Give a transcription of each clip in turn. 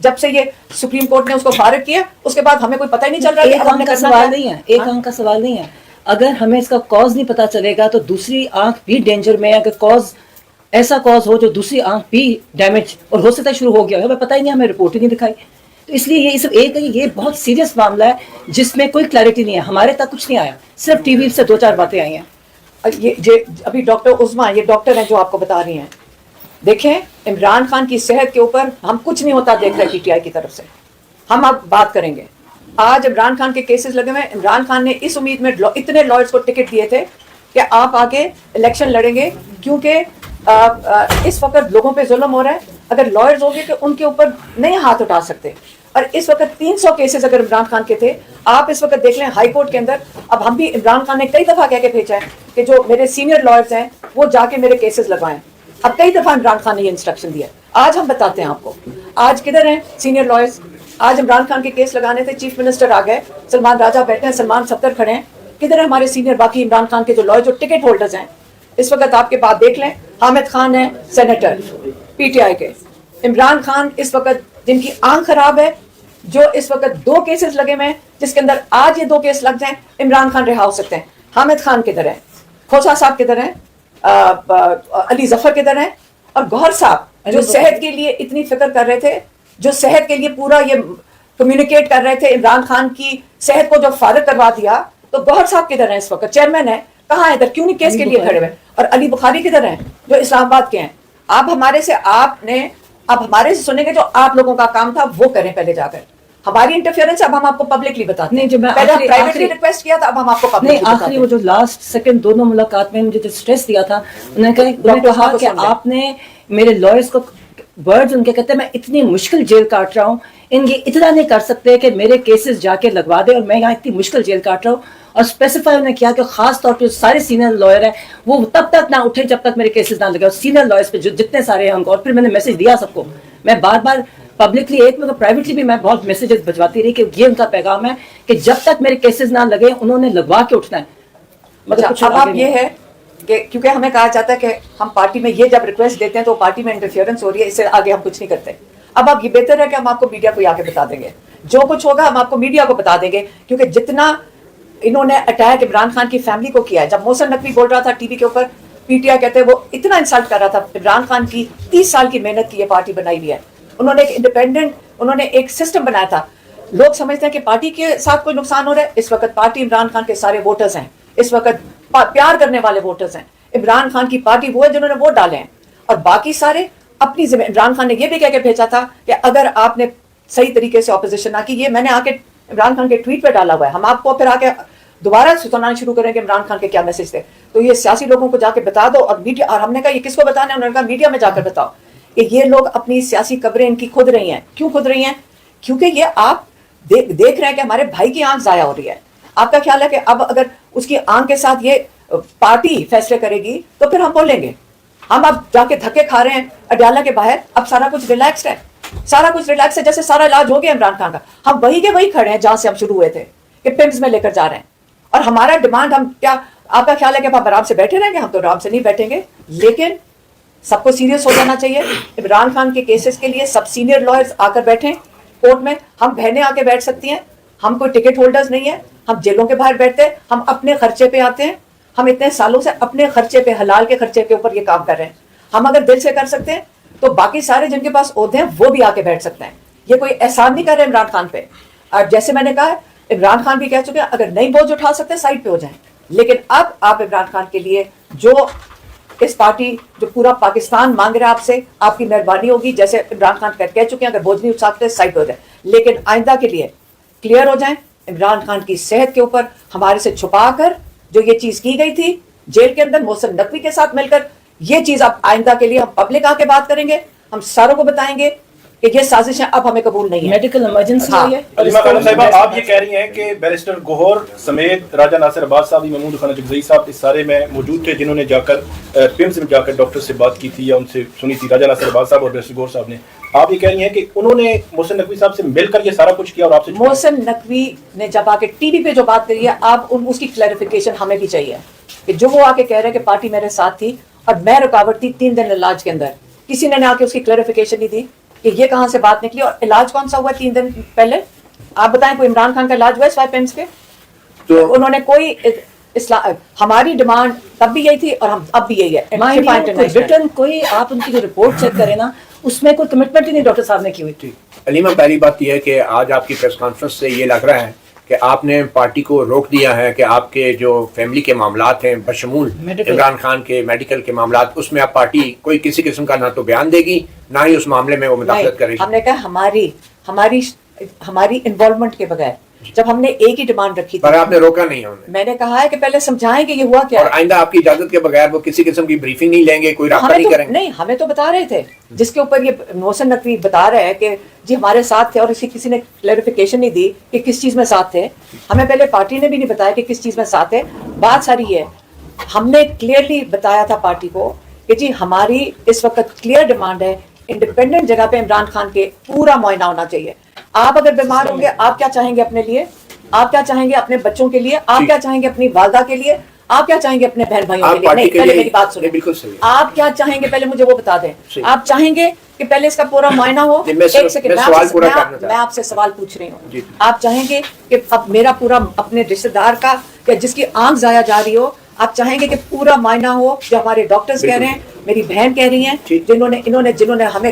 جب سے یہ سپریم کورٹ نے اس کو فارغ کیا اس کے بعد ہمیں کوئی پتہ ہی نہیں چل رہا. ایک آنکھ کا سوال نہیں ہے, ایک آنکھ کا سوال نہیں ہے. اگر ہمیں اس کا کاز نہیں پتا چلے گا تو دوسری آنکھ بھی ڈینجر میں ہے. اگر کاز ایسا کاز ہو جو دوسری آنکھ بھی ڈیمیج اور ہو سکتا ہے شروع ہو گیا, ہمیں پتہ ہی نہیں, ہمیں رپورٹ ہی نہیں دکھائی. تو اس لیے یہ صرف ایک ہے, یہ بہت سیریس معاملہ ہے جس میں کوئی کلیئرٹی نہیں ہے. ہمارے تک کچھ نہیں آیا, صرف ٹی وی سے 2-4 باتیں آئی ہیں. یہ ابھی ڈاکٹر عظمیٰ یہ ڈاکٹر ہیں جو آپ کو بتا رہی ہیں, دیکھیں عمران خان کی صحت کے اوپر ہم کچھ نہیں ہوتا دیکھ رہے پی ٹی آئی کی طرف سے. ہم اب بات کریں گے. آج عمران خان کے کیسز لگے ہوئے. عمران خان نے اس امید میں اتنے لائرز کو ٹکٹ دیے تھے کہ آپ آگے الیکشن لڑیں گے, کیونکہ اس وقت لوگوں پہ ظلم ہو رہا ہے. اگر لائرز ہوں گے کہ ان کے اوپر نہیں ہاتھ اٹھا سکتے. اور اس وقت 300 کیسز اگر عمران خان کے تھے, آپ اس وقت دیکھ لیں ہائی کورٹ کے اندر. اب ہم بھی عمران خان نے کئی دفعہ کہہ کے بھیجا ہے کہ جو میرے سینئر لائرز ہیں وہ جا کے میرے کیسز لگوائیں. اب کئی دفعہ عمران خان نے یہ انسٹرکشن دیا. آج ہم بتاتے ہیں آپ کو آج کدھر ہیں سینئر لائرز. آج عمران خان کے کیس لگانے تھے, چیف منسٹر آ گئے, سلمان راجہ بیٹھے ہیں, سلمان 70 کھڑے ہیں. کدھر ہیں ہمارے سینئر باقی عمران خان کے جو لائر جو ٹکٹ ہولڈرز ہیں. اس وقت آپ کے بعد دیکھ لیں حامد خان ہیں سینیٹر پی ٹی آئی کے. عمران خان اس وقت جن کی آنکھ خراب ہے, جو اس وقت 2 کیسز لگے ہوئے ہیں, جس کے اندر آج یہ 2 کیس لگ جائیں عمران خان رہا ہو سکتے ہیں. حامد خان کدھر ہیں, کھوسا صاحب کدھر ہیں, علی ظفر کدھر ہیں, اور گوہر صاحب جو صحت کے لیے اتنی فکر کر رہے تھے, جو صحت کے لیے پورا یہ کمیونیکیٹ کر رہے تھے. عمران خان کی صحت کو جب فارغ کروا دیا تو گوہر صاحب کدھر ہیں, اس وقت چیئرمین ہے, کہاں ہے ادھر, کیوں نہیں کیس کے لیے کھڑے ہوئے. اور علی بخاری کدھر ہیں جو اسلام آباد کے ہیں. آپ ہمارے سے سنیں گے جو آپ لوگوں کا کام تھا وہ کریں پہلے جا کر. ہماری انٹرفیئرنس اب ہم آپ کو پبلکلی بتاتے ہیں. جو میں پرائیویٹلی ریکویسٹ کیا تھا, اب ہم آپ کو پبلکلی بتاتے ہیں. آخری وہ جو لاسٹ سیکنڈ دونوں ملاقات میں مجھے جو اسٹریس دیا تھا, انہوں نے کہا کہ آپ نے میرے لائرز کو ورڈز ان کے کہتے ہیں میں اتنی مشکل جیل کاٹ رہا ہوں, ان یہ اتنا نہیں کر سکتے کہ میرے کیسز جا کے لگوا دے, اور میں یہاں اتنی مشکل جیل کاٹ رہا ہوں. اور اسپیسیفائی انہوں نے کیا کہ خاص طور پہ سارے سینئر لائر ہیں وہ تب تک نہ اٹھے جب تک میرے کیسز نہ لگے. اور سینئر لائرز پہ جو جتنے سارے ہیں, اور پھر میں نے میسج دیا سب کو, میں بار بار پبلکلی ایک میں پرائیویٹلی بھی میں بہت میسیجز بھجواتی رہی کہ یہ ان کا پیغام ہے کہ جب تک میرے کیسز نہ لگے انہوں نے لگوا کے اٹھنا ہے. اب آپ یہ ہے کہ کیونکہ ہمیں کہا جاتا ہے کہ ہم پارٹی میں یہ جب ریکویسٹ دیتے ہیں تو پارٹی میں انٹرفیئرنس ہو رہی ہے, اس سے آگے ہم کچھ نہیں کرتے. اب آپ یہ بہتر ہے کہ ہم آپ کو میڈیا کو آ کے بتا دیں گے, جو کچھ ہوگا ہم آپ کو میڈیا کو بتا دیں گے. کیونکہ جتنا انہوں نے اٹیک عمران خان کی فیملی کو کیا ہے, جب محسن نقوی بول رہا تھا ٹی وی کے اوپر, پی ٹی آئی کہتے ہیں وہ اتنا انسلٹ کر رہا تھا عمران خان کی 30 سال کی محنت کی یہ پارٹی بنائی ہوئی ہے. انہوں نے ایک انڈیپینڈنٹ, انہوں نے ایک سسٹم بنایا تھا. لوگ سمجھتے ہیں کہ پارٹی کے ساتھ کوئی نقصان ہو رہا ہے. اس وقت پارٹی عمران خان کے سارے ووٹرز ہیں, اس وقت پیار کرنے والے ووٹرز ہیں. عمران خان کی پارٹی وہ ہے جنہوں نے ووٹ ڈالے ہیں, اور باقی سارے اپنی ذمہ. عمران خان نے یہ بھی کہہ کے بھیجا تھا کہ اگر آپ نے صحیح طریقے سے اپوزیشن نہ کی, یہ میں نے آ کے عمران خان کے ٹویٹ پہ ڈالا ہوا ہے, ہم آپ کو پھر آ کے دوبارہ سنانا شروع کریں کہ عمران خان کے کیا میسج تھے. تو یہ سیاسی لوگوں کو جا کے بتا دو. اور میڈیا, اور ہم نے کہا یہ کس کو بتانا ہے, انہوں نے کہا میڈیا میں جا کر بتاؤ کہ یہ لوگ اپنی سیاسی قبریں ان کی کھود رہی ہیں. کیوں کھود رہی ہیں؟ کیونکہ یہ آپ دیکھ رہے ہیں کہ ہمارے بھائی کی آنکھ ضائع ہو رہی ہے. آپ کا خیال ہے کہ اب اگر اس کی آنکھ کے ساتھ یہ پارٹی فیصلے کرے گی تو پھر ہم بولیں گے. ہم اب جا کے دھکے کھا رہے ہیں اڈیالہ کے باہر, اب سارا کچھ ریلیکسڈ ہے, سارا کچھ ریلیکس ہے, جیسے سارا علاج ہو گیا عمران خان کا. ہم وہی کے وہی کھڑے ہیں جہاں سے ہم شروع ہوئے تھے کہ پمپس میں لے کر جا رہے ہیں. اور ہمارا ڈیمانڈ, ہم کیا آپ کا خیال ہے کہ ہم آرام سے بیٹھے رہیں گے؟ ہم تو آرام سے نہیں بیٹھیں گے, لیکن سب کو سیریس ہو جانا چاہیے. عمران خان کے کیسز کے لیے سب سینئر لائرز آ کر بیٹھیں کورٹ میں. ہم بہنیں آ کے بیٹھ سکتی ہیں, ہم کوئی ٹکٹ ہولڈرز نہیں ہیں, ہم جیلوں کے باہر بیٹھتے ہیں, ہم اپنے خرچے پہ آتے ہیں. ہم اتنے سالوں سے اپنے خرچے پہ, حلال کے خرچے کے اوپر یہ کام کر رہے ہیں. ہم اگر دل سے کر سکتے ہیں تو باقی سارے جن کے پاس عہدے ہیں وہ بھی آ کے بیٹھ سکتے ہیں. یہ کوئی احسان نہیں کر رہے عمران خان پہ. اور جیسے میں نے کہا, عمران خان بھی کہہ چکے ہیں اگر نہیں بوجھ اٹھا سکتے سائڈ پہ ہو جائیں. لیکن اب آپ عمران خان کے لیے جو اس پارٹی, جو پورا پاکستان مانگ رہا ہے آپ سے, آپ کی مہربانی ہوگی. جیسے عمران خان کہہ چکے ہیں اگر بوجھ نہیں اٹھا سکتے سائڈ پہ ہو جائیں. لیکن آئندہ کے لیے کلیئر ہو جائیں. عمران خان کی صحت کے اوپر ہمارے سے چھپا کر جو یہ چیز کی گئی تھی جیل کے اندر محسن نقوی کے ساتھ مل کر, یہ چیز اب آئندہ کے لیے ہم پبلک آ کے بات کریں گے, ہم ساروں کو بتائیں گے کہ یہ سازشیں اب ہمیں قبول نہیں ہے. میڈیکل ایمرجنسی ہے. علیمہ خانم صاحبہ, آپ یہ کہہ رہی ہیں کہ بیرسٹر گوہر سمیت راجہ ناصر عباس صاحب, محمود خان چکزئی صاحب, اس سارے میں موجود تھے جنہوں نے جا کر پمس میں جا کر ڈاکٹر سے بات کی تھی یا ان سے سنی تھی, راجہ ناصر عباس صاحب اور بیرسٹر گوہر صاحب نے. آپ یہ کہہ رہی ہیں کہ انہوں نے محسن نقوی صاحب سے مل کر یہ سارا کچھ کیا اور آپ سے محسن نقوی نے جب آ کے ٹی وی پہ جو بات کری ہے, آپ اس کی کلیریفیکیشن ہمیں بھی چاہیے کہ جو وہ آ کے کہہ رہے ہیں کہ پارٹی میرے ساتھ تھی اور میں رکاوٹ تھی 3 دن علاج کے اندر, کسی نے آ کے اس کی کلیریفیکیشن نہیں دی کہ یہ کہاں سے بات نکلی, اور علاج کون سا ہوا 3 دن پہلے, آپ بتائیں کوئی عمران خان کا علاج ہوا ہے سوائے پیمز کے؟ تو انہوں نے کوئی ہماری ڈیمانڈ تب بھی یہی تھی اور ہم اب بھی یہی ہے. ریٹرن کوئی آپ ان کی جو رپورٹ چیک کریں نا, اس میں کوئی کمٹمنٹ ہی نہیں ڈاکٹر صاحب نے کی ہوئی تھی. علیمہ, پہلی بات یہ ہے کہ آج آپ کی پریس کانفرنس سے یہ لگ رہا ہے کہ آپ نے پارٹی کو روک دیا ہے کہ آپ کے جو فیملی کے معاملات ہیں بشمول عمران خان کے میڈیکل کے معاملات, اس میں آپ پارٹی کوئی کسی قسم کا نہ تو بیان دے گی نہ ہی اس معاملے میں وہ مداخلت کرے گی. ہم نے کہا ہماری انوالومنٹ کے بغیر, جب ہم نے ایک ہی ڈیمانڈ رکھی تھی, پر آپ نے روکا نہیں ہے. میں نے کہا ہے کہ پہلے سمجھائیں کہ یہ ہوا کیا, اور آئندہ آپ کی اجازت کے بغیر وہ کسی قسم کی بریفنگ نہیں لیں گے, کوئی رابطہ نہیں کریں گے. نہیں, ہمیں تو بتا رہے تھے, جس کے اوپر یہ محسن نقوی بتا رہے ہیں کہ جی ہمارے ساتھ تھے, اور کسی نے کلیریفیکیشن نہیں دی کہ کس چیز میں ساتھ تھے. ہمیں پہلے پارٹی نے بھی نہیں بتایا کہ کس چیز میں ساتھ ہے. بات ساری ہے, ہم نے کلیئرلی بتایا تھا پارٹی کو کہ جی ہماری اس وقت کلیئر ڈیمانڈ ہے, انڈیپینڈنٹ جگہ پہ عمران خان کے پورا معائنہ ہونا چاہیے. آپ اگر بیمار ہوں گے, آپ کیا چاہیں گے اپنے لیے, آپ کیا چاہیں گے اپنے بچوں کے لیے, آپ کیا چاہیں گے اپنی والدہ کے لیے, آپ کیا چاہیں گے اپنے بہن بھائیوں کے لیے؟ نہیں, پہلے میری بات سنیں. بالکل صحیح. آپ کیا چاہیں گے پہلے مجھے وہ بتا دیں. آپ چاہیں گے کہ پہلے اس کا پورا معائنہ ہو؟ ایک سیکنڈ, میں آپ سے سوال پوچھ رہی ہوں. آپ چاہیں گے کہ اب میرا پورا اپنے رشتے دار کا یا جس کی آنکھ ضائع جا رہی ہو, آپ چاہیں گے کہ پورا معائنہ ہو جو ہمارے ڈاکٹرز کہہ رہے ہیں, میری بہن کہہ رہی ہیں, جنہوں نے ہمیں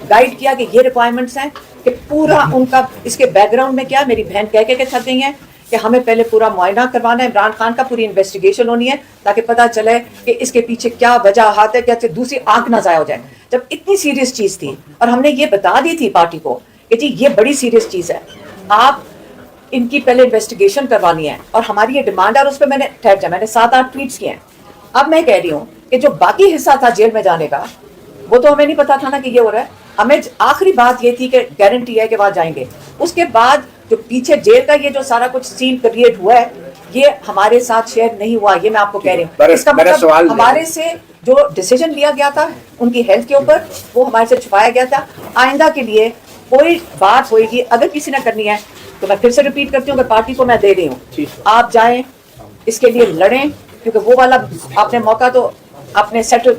گائیڈ کیا کہ یہ ریکوائرمنٹس ہیں, کہ پورا ان کا اس کے بیک گراؤنڈ میں کیا, میری بہن کہہ کے تھک گئی ہیں کہ ہمیں پہلے پورا معائنہ کروانا ہے عمران خان کا, پوری انویسٹیگیشن ہونی ہے تاکہ پتہ چلے کہ اس کے پیچھے کیا وجہ ہے, کیا دوسری آنکھ نہ ضائع ہو جائے. جب اتنی سیریس چیز تھی اور ہم نے یہ بتا دی تھی پارٹی کو کہ جی یہ بڑی سیریس چیز ہے, آپ ان کی پہلے انویسٹیگیشن کروانی ہے, اور ہماری یہ ڈیمانڈ ہے, اور اس پہ میں نے 7-8 ٹویٹس کیے ہیں. اب میں کہہ رہی ہوں کہ جو باقی حصہ تھا جیل میں جانے کا, وہ تو ہمیں نہیں پتا تھا نا کہ یہ ہو رہا ہے. ہمیں آخری بات یہ تھی کہ گارنٹی ہے کہ وہاں جائیں گے. اس کے بعد جو پیچھے جیل کا یہ جو سارا کچھ سین کریٹ ہوا ہے, یہ ہمارے ساتھ شیئر نہیں ہوا, یہ میں آپ کو کہہ رہی ہوں. اس کا مطلب ہمارے سے جو ڈیسیجن لیا گیا تھا ان کی ہیلتھ کے اوپر, وہ ہمارے سے چھپایا گیا تھا. آئندہ کے لیے کوئی بات ہوئے گی اگر کسی نے کرنی ہے تو میں پھر سے ریپیٹ کرتی ہوں کہ پارٹی کو میں دے رہی ہوں, آپ جائیں اس کے لیے لڑیں, کیونکہ وہ والا آپ نے موقع تو آپ نے سیٹل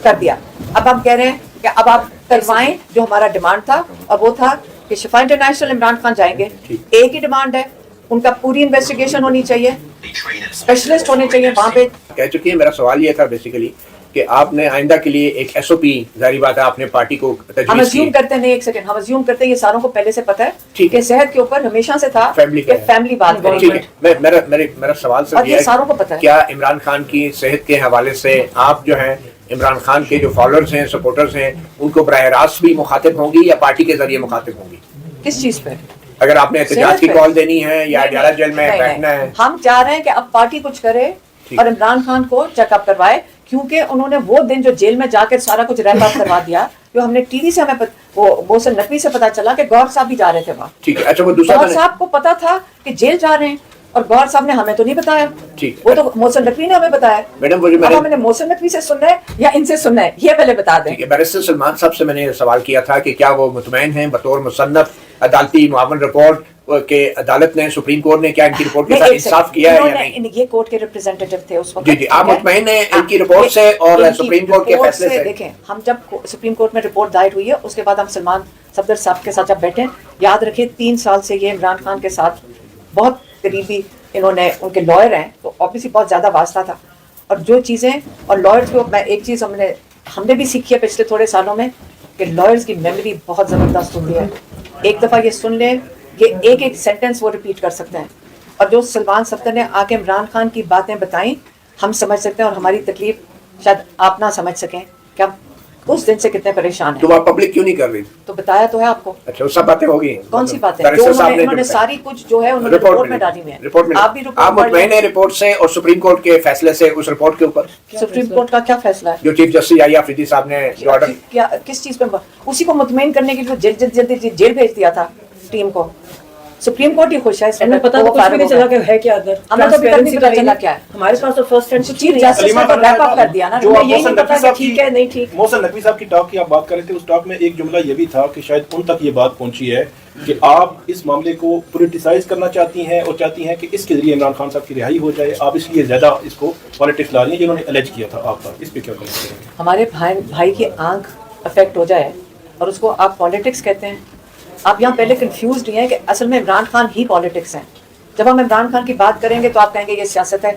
کر دیا. اب ہم کہہ رہے ہیں کہ اب آپ کروائیں جو ہمارا ڈیمانڈ تھا, اور وہ تھا کہ شفا انٹرنیشنل عمران خان جائیں گے. ایک ہی ڈیمانڈ ہے, ان کا پوری انویسٹیگیشن ہونی چاہیے, اسپیشلسٹ ہونے چاہیے وہاں پہ. کہہ چکی ہیں. میرا سوال یہ تھا بیسیکلی کہ آپ نے آئندہ کے لیے ایک ایس او پی, ظاہری بات ہے آپ نے پارٹی کو ہم ازیوم کرتے ہیں, ایک سیکنڈ, ہم ازیوم کرتے ہیں یہ ساروں کو پہلے سے پتہ ہے کہ صحت کے اوپر ہمیشہ سے تھا فیملی بات کریں. میرا سوال سر یہ ساروں کو پتہ ہے, کیا عمران خان کی صحت کے حوالے سے آپ جو ہیں عمران خان کے جو فالوورز ہیں, سپورٹرز ہیں, ان کو براہ راست بھی مخاطب ہوں گی یا پارٹی کے ذریعے مخاطب ہوں گی؟ کس چیز پہ؟ اگر آپ نے احتجاج کی کال دینی ہے یا اڈیالہ جیل میں بیٹھنا ہے. ہم چاہ رہے ہیں کہ اب پارٹی کچھ کرے اور عمران خان کو چیک اپ کروائے, کیونکہ انہوں نے وہ دن جو جیل میں جا کر سارا کچھ ریپ اپ کروا دیا, جو ہم نے ٹی وی سے ہمیں وہ محسن نقوی سے پتا چلا کہ گور صاحب بھی جا رہے تھے وہاں. ٹھیک ہے. اچھا, وہ دوسرا گور صاحب کو پتا تھا کہ جیل جا رہے ہیں, اور گور صاحب نے ہمیں تو نہیں بتایا. وہ تو محسن نقوی نے ہمیں بتایا. میڈم وہ جو ہم نے محسن نقوی سے سننا ہے یا ان سے سننا ہے, یہ پہلے بتا دیں. بیرسٹر سلمان صاحب سے میں نے سوال کیا تھا کہ کیا وہ مطمئن ہیں بطور مصنف عدالتی معاون رپورٹ کہ عدالت نے, سپریم کورٹ نے کیا ان کی رپورٹ کے ساتھ انصاف کیا ہے یا نہیں؟ یہ کورٹ کے ریپریزنٹیٹیو تھے اس وقت. جی جی, آپ مطمئن ہیں ان کی رپورٹ سے اور سپریم کورٹ کے فیصلے سے؟ دیکھیں, ہم جب سپریم کورٹ میں رپورٹ دائر ہوئی ہے, اس کے بعد ہم سلمان صفدر صاحب کے ساتھ جب بیٹھے, یاد رکھیے 3 سال سے یہ عمران خان کے ساتھ بہت قریبی, انہوں نے, ان کے لائر ہیں تو آبویسلی بہت زیادہ واسطہ تھا. اور جو چیزیں, اور لائرز کو میں ایک چیز ہم نے بھی سیکھی ہے پچھلے تھوڑے سالوں میں, کہ لائرز کی میموری بہت زبردست ہوتی ہے. ایک دفعہ یہ سن لیں, یہ ایک سینٹنس وہ ریپیٹ کر سکتے ہیں. اور جو سلمان صفدر نے آ کے عمران خان کی باتیں بتائیں, ہم سمجھ سکتے ہیں, اور ہماری تکلیف شاید آپ نہ سمجھ سکیں کہ ہم اس دن سے کتنے پریشان ہیں. تو آپ پبلک کیوں نہیں کر رہی؟ تو بتایا تو ہے آپ کو. اچھا, سب باتیں ہوگی. کون سی باتیں؟ جو انہوں نے ساری کچھ جو ہے انہوں نے رپورٹ میں ڈالی ہوئی ہے. آپ بھی آپ مطمئن ہیں رپورٹ سے اور سپریم کورٹ کے فیصلے سے اس رپورٹ کے اوپر؟ سپریم کورٹ کا کیا فیصلہ ہے؟ جو چیف جسٹس عالیہ آفریدی صاحب نے جو آرڈر, کس چیز پہ, اسی کو مطمئن کرنے کے لیے جلدی جیل بھیج دیا تھا ٹیم کو. سپریم کورٹ ہی خوش ہے اس میں. پتہ کچھ بھی نہیں چلا کہ ہے کیا اندر, ہمیں تو بھی نہیں پتہ چلا کیا ہے. ہمارے پاس تو فرسٹ ہینڈ چیف جسٹس نے تو ریپ اپ کر دیا نا, جو یہی نہیں پتا کہ ٹھیک ہے نہیں ٹھیک. محسن نقوی صاحب کی ٹاک کی آپ بات کر رہے تھے, اس ٹاک میں ایک جملہ یہ بھی تھا کہ شاید ان تک یہ بات پہنچی ہے کہ آپ اس معاملے کو پولیٹیسائز کرنا چاہتی ہیں, اور چاہتی ہیں کہ اس کے ذریعے عمران خان صاحب کی رہائی ہو جائے. آپ اس لیے زیادہ اس کو پالیٹکس لا رہی ہیں, جنہوں نے الیج کیا تھا آپ پر. اس پہ کیا کہنا چاہیں گے؟ ہمارے بھائی کی آنکھ افیکٹ ہو جائے اور اس کو آپ پالیٹکس کہتے ہیں. آپ یہاں پہلے کنفیوزڈ ہیں کہ اصل میں عمران خان ہی پالیٹکس ہیں. جب ہم عمران خان کی بات کریں گے تو آپ کہیں گے یہ سیاست ہے.